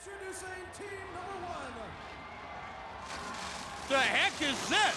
Introducing team number 1. The heck is this?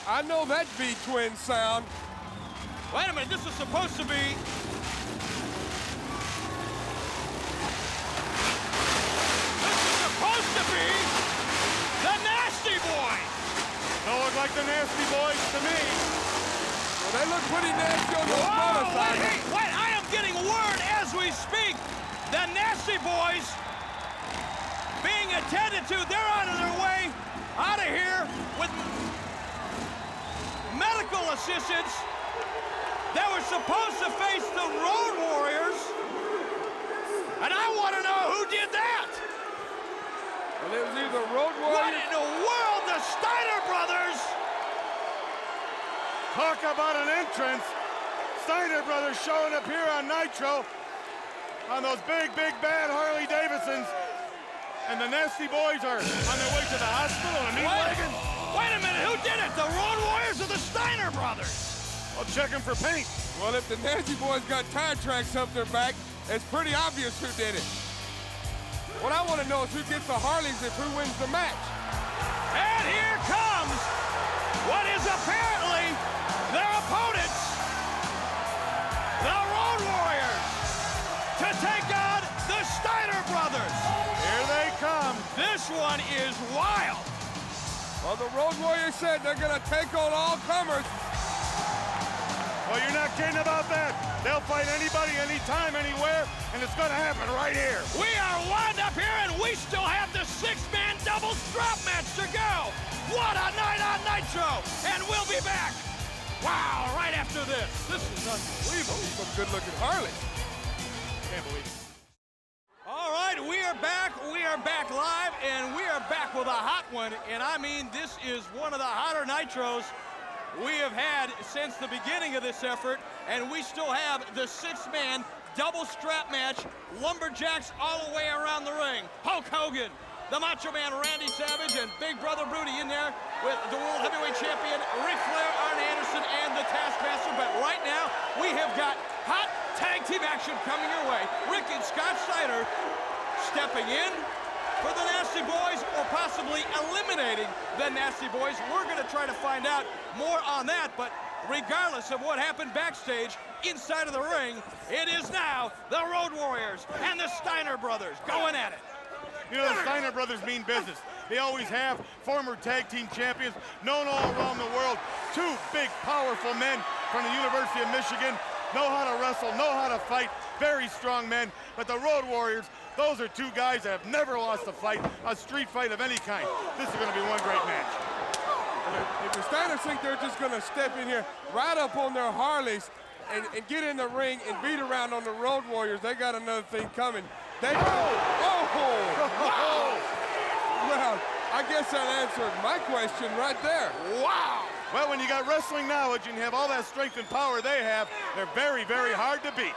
I know that V-twin sound. Wait a minute, this is supposed to be... This is supposed to be the Nasty Boys. Don't look like the Nasty Boys to me. Well, they look pretty nasty on those motorcycles. Wait, I am getting word as we speak. The Nasty Boys being attended to. They're on their way out of here with medical assistance. They were supposed to face the Road Warriors, and I want to know who did that. Well, it was either Road Warriors. What in the world? The Steiner brothers. Talk about an entrance. Steiner brothers showing up here on Nitro on those big, big, bad Harley Davidsons. And the Nasty Boys are on their way to the hospital in a meat wagon. Wait a minute, who did it? The Road Warriors or the Steiner brothers? I'll check them for paint. Well, if the Nasty Boys got tire tracks up their back, it's pretty obvious who did it. What I want to know is who gets the Harleys and who wins the match. And here comes what is apparently their opponents, the Road Warriors, to take on the Steiner brothers. Here they come. This one is wild. Well, the Road Warriors said they're going to take on all comers. Well, you're not kidding about that. They'll fight anybody, anytime, anywhere, and it's going to happen right here. We are wound up here, and we still have the six-man double strap match to go. What a night on Nitro, and we'll be back. Wow, right after this. This is unbelievable. Some good-looking Harleys. Can't believe it. All right, we are back live, and we are back with a hot one, and I mean, this is one of the hotter Nitros we have had since the beginning of this effort, and we still have the six-man double strap match, lumberjacks all the way around the ring. Hulk Hogan, the Macho Man Randy Savage, and Big Brother Brody in there with the World Heavyweight Champion Ric Flair, Arn Anderson, and the Taskmaster. But right now, we have got hot tag team action coming your way. Rick and Scott Steiner stepping in for the Nasty Boys, or possibly eliminating the Nasty Boys. We're going to try to find out more on that, but regardless of what happened backstage, inside of the ring, it is now the Road Warriors and the Steiner brothers going at it. You know, the Steiner brothers mean business. They always have. Former tag team champions, known all around the world. Two big, powerful men from the University of Michigan. Know how to wrestle, know how to fight. Very strong men. But the Road Warriors, those are two guys that have never lost a fight, a street fight of any kind. This is going to be one great match. If the Steiners think they're just going to step in here, right up on their Harleys, and get in the ring and beat around on the Road Warriors, they got another thing coming. They Well, I guess that answered my question right there. Wow! Well, when you got wrestling knowledge and you have all that strength and power they have, they're very, very hard to beat.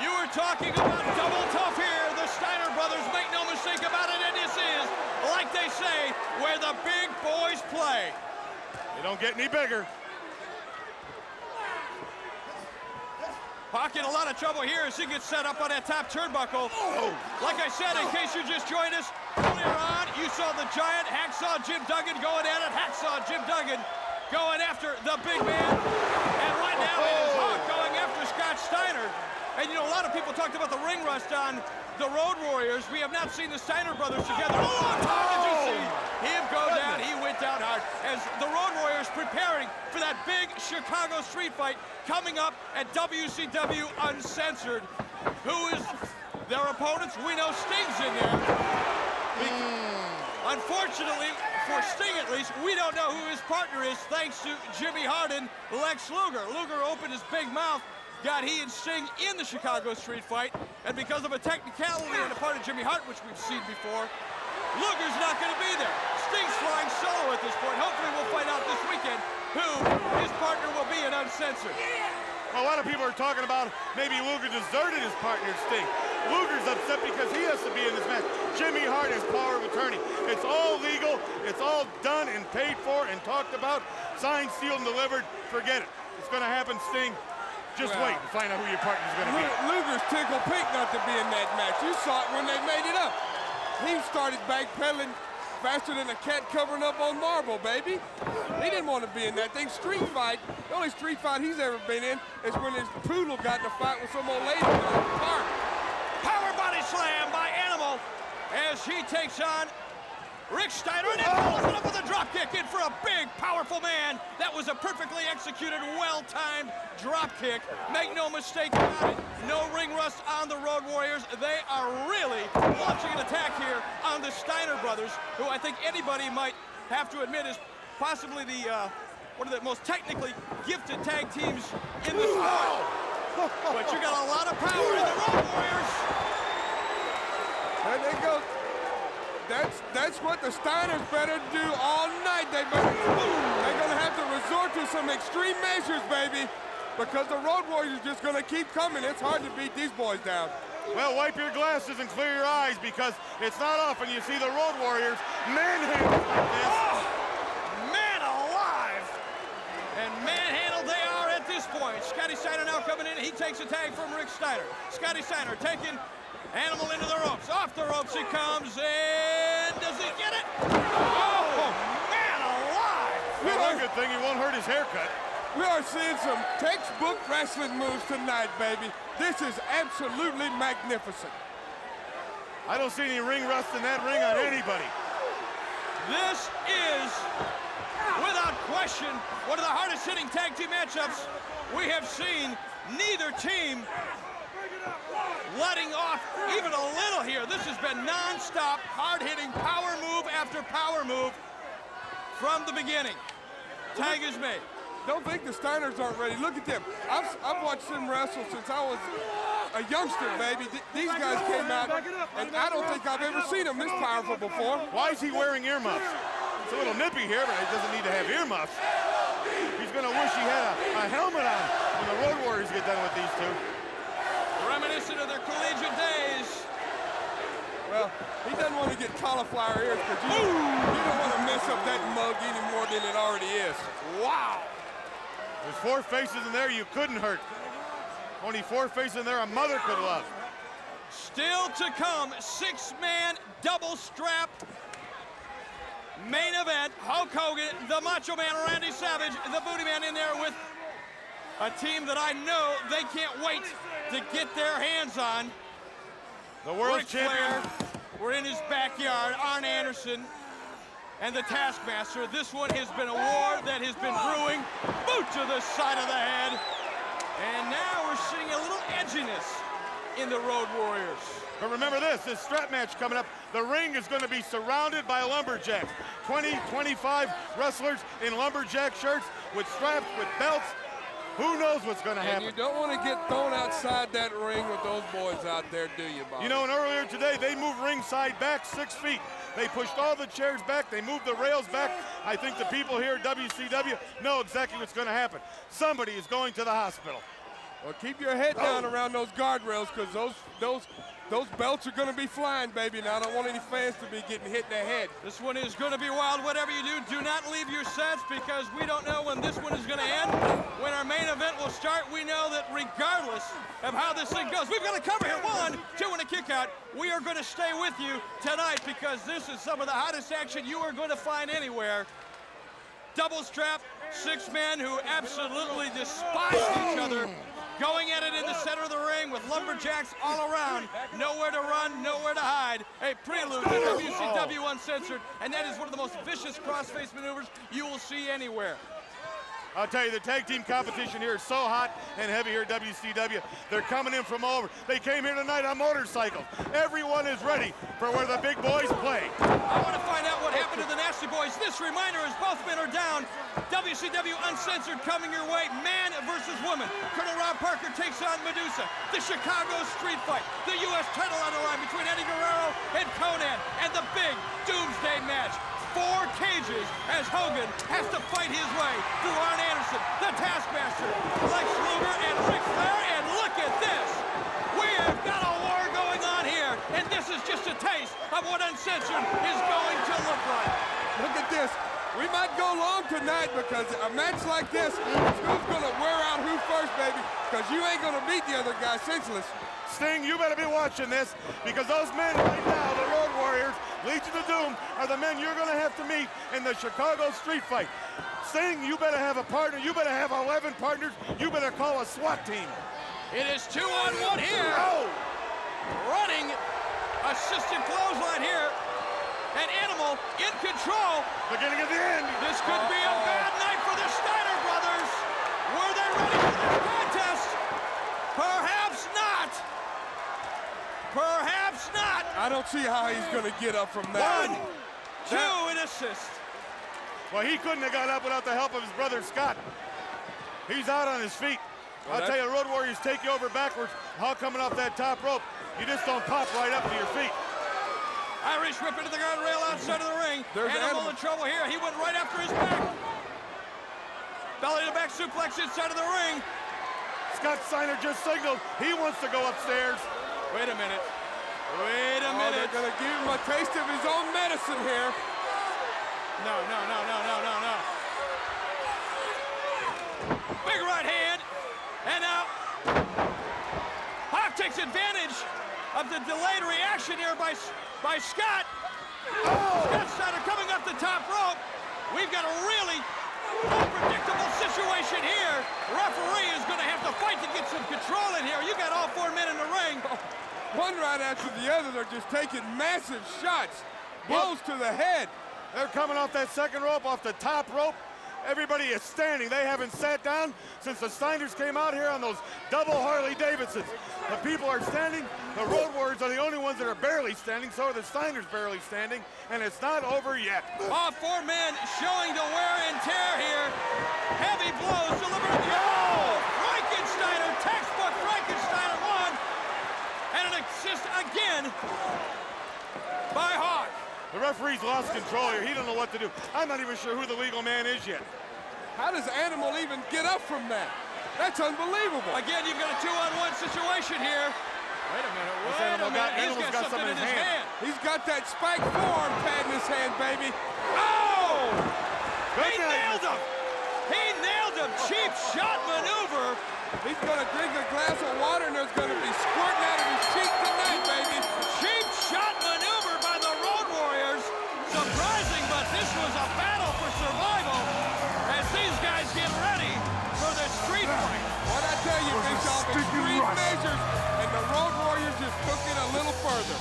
You were talking about double tough here. The Steiner brothers, make no mistake about it, and this is, like they say, where the big boys play. They don't get any bigger. Pac in a lot of trouble here as he gets set up on that top turnbuckle. Like I said, in case you just joined us, earlier on, you saw the giant Hacksaw Jim Duggan going at it. Hacksaw Jim Duggan going after the big man. And right now, it is Hawk going after Scott Steiner. And you know, a lot of people talked about the ring rust on the Road Warriors. We have not seen the Steiner brothers together in a long time. Did you see him go down? He went down hard as the Road Warriors preparing for that big Chicago street fight coming up at WCW Uncensored. Who is their opponents? We know Sting's in there. Unfortunately, for Sting at least, we don't know who his partner is, thanks to Jimmy Hart and Lex Luger. Luger opened his big mouth, got he and Sting in the Chicago street fight, and because of a technicality on the part of Jimmy Hart, which we've seen before, Luger's not going to be there. Sting's flying solo at this point. Hopefully we'll find out this weekend who his partner will be in Uncensored. A lot of people are talking about maybe Luger deserted his partner Sting. Luger's upset because he has to be in this match. Jimmy Hart has power of attorney. It's all legal, it's all done and paid for and talked about, signed, sealed, and delivered. Forget it. It's going to happen, Sting. Just wait and find out who your partner's going to be. Luger's tickled pink not to be in that match. You saw it when they made it up. He started backpedaling faster than a cat covering up on marble, baby. He didn't want to be in that thing. Street fight, the only street fight he's ever been in is when his poodle got in a fight with some old lady in the park. Power body slam by Animal as he takes on Rick Steiner, and then follows it up with a drop kick in for a big, powerful man. That was a perfectly executed, well-timed drop kick. Make no mistake about it, no ring rust on the Road Warriors. They are really launching an attack here on the Steiner brothers, who I think anybody might have to admit is possibly the one of the most technically gifted tag teams in the sport. But you got a lot of power in the Road Warriors. There they go. That's what the Steiners better do all night. They're gonna have to resort to some extreme measures, baby, because the Road Warriors are just gonna keep coming. It's hard to beat these boys down. Well, wipe your glasses and clear your eyes, because it's not often you see the Road Warriors manhandled like this. Oh, man alive! And manhandled they are at this point. Scotty Steiner now coming in. He takes a tag from Rick Steiner. Scotty Steiner taking Animal into the ropes. Off the ropes he comes, and does he get it? Oh, man alive! Well, one good thing, he won't hurt his haircut. We are seeing some textbook wrestling moves tonight, baby. This is absolutely magnificent. I don't see any ring rust in that ring on anybody. This is, without question, one of the hardest hitting tag team matchups we have seen. Neither team letting off even a little here. This has been non-stop, hard-hitting power move after power move from the beginning. Tag is made. Don't think the Steiners aren't ready. Look at them. I've watched them wrestle since I was a youngster, baby. These guys came out, and I don't think I've ever seen them this powerful before. Why is he wearing earmuffs? It's a little nippy here, but he doesn't need to have earmuffs. He's going to wish he had a helmet on when the Road Warriors get done with these two. Reminiscent of their collegiate days. Well, he doesn't want to get cauliflower ears, because you don't want to mess up that mug any more than it already is. Wow. There's 4 faces in there you couldn't hurt. Only 4 faces in there a mother could love. Still to come, 6-man double strap main event. Hulk Hogan, the Macho Man, Randy Savage, the Booty Man in there with a team that I know they can't wait to get their hands on. The world Ric champion. Flair, we're in his backyard. Arn Anderson and the Taskmaster. This one has been a war that has been brewing. Boot to the side of the head. And now we're seeing a little edginess in the Road Warriors. But remember this strap match coming up, the ring is going to be surrounded by lumberjacks. 20, 25 wrestlers in lumberjack shirts with straps, with belts. Who knows what's going to happen? And you don't want to get thrown outside that ring with those boys out there, do you, Bob? You know, and earlier today, they moved ringside back 6 feet. They pushed all the chairs back. They moved the rails back. I think the people here at WCW know exactly what's going to happen. Somebody is going to the hospital. Well, keep your head down around those guardrails, because those belts are going to be flying, baby. Now, I don't want any fans to be getting hit in the head. This one is going to be wild. Whatever you do not leave your sets, because we don't know when this one is going to end. When our main event will start, we know that regardless of how this thing goes, we've got to cover here. 1, 2, and a kick out. We are going to stay with you tonight, because this is some of the hottest action you are going to find anywhere. Double strap, 6 men who absolutely despise each other. Going at it in the center of the ring with lumberjacks all around. Nowhere to run, nowhere to hide. A prelude to WCW Uncensored, and that is one of the most vicious crossface maneuvers you will see anywhere. I'll tell you, the tag team competition here is so hot and heavy here at WCW. They're coming in from all over. They came here tonight on motorcycles. Everyone is ready for where the big boys play. I want to find out what happened to the Nasty Boys. This reminder is both men are down. WCW Uncensored coming your way, man versus woman. Colonel Rob Parker takes on Medusa. The Chicago Street Fight. The U.S. title on the line between Eddie Guerrero and Conan. And the big Doomsday match. 4 cages as Hogan has to fight his way through Arn Anderson, the Taskmaster, Lex Luger, and Ric Flair. And look at this. We have got a war going on here. And this is just a taste of what Uncensored is going to look like. Look at this. We might go long tonight because a match like this, who's going to wear out who first, baby? Because you ain't going to beat the other guy senseless. Sting, you better be watching this because those men right now, the Road Warriors, Legion of Doom, are the men you're going to have to meet in the Chicago street fight. Sting, you better have a partner. You better have 11 partners. You better call a SWAT team. It is 2-on-1 here. Oh! Running assisted clothesline here. And Animal in control. Beginning of the end. This could be a bad night for the Steiner brothers. Were they ready for this contest? Perhaps not. Perhaps not. I don't see how he's going to get up from that. 1, 2, and assist. Well, he couldn't have got up without the help of his brother Scott. He's out on his feet. Well, I'll tell you, Road Warriors take you over backwards. How coming off that top rope? You just don't pop right up to your feet. Irish whip into the guardrail outside of the ring. There's Animal in trouble here. He went right after his back. Belly to back suplex inside of the ring. Scott Steiner just signaled he wants to go upstairs. Wait a minute. Wait a minute. They're going to give him a taste of his own medicine here. No. Big right hand. And now, Hawk takes advantage of the delayed reaction here by Scott. Oh! Scott Steiner coming up the top rope. We've got a really unpredictable situation here. The referee is going to have to fight to get some control in here. You got all 4 men in the ring. One right after the other, they're just taking massive shots. Blows to the head. They're coming off that second rope, off the top rope. Everybody is standing. They haven't sat down since the Steiners came out here on those double Harley Davidsons. The people are standing. The Road Warriors are the only ones that are barely standing. So are the Steiners barely standing. And it's not over yet. All 4 men showing the wear and tear here. Heavy blows delivered. Oh! Frankensteiner, textbook Frankensteiner won. And an assist again by Hawk. The referee's lost control here. He don't know what to do. I'm not even sure who the legal man is yet. How does Animal even get up from that? That's unbelievable. Again, you've got a 2-on-1 situation here. Wait a minute. Animal's got something in his hand. He's got that spike forearm pad in his hand, baby. Oh! Good He night, nailed him. He nailed him. Cheap shot maneuver. He's going to drink a glass of water and there's going to be squirting out of his cheek tonight, baby. Cheap shot maneuver by the Road Warriors. Surprising, but this was a battle for survival as these guys get ready for the street fight. What I tell you, Big Dog, extreme measures, and the Road Warriors just took it a little further.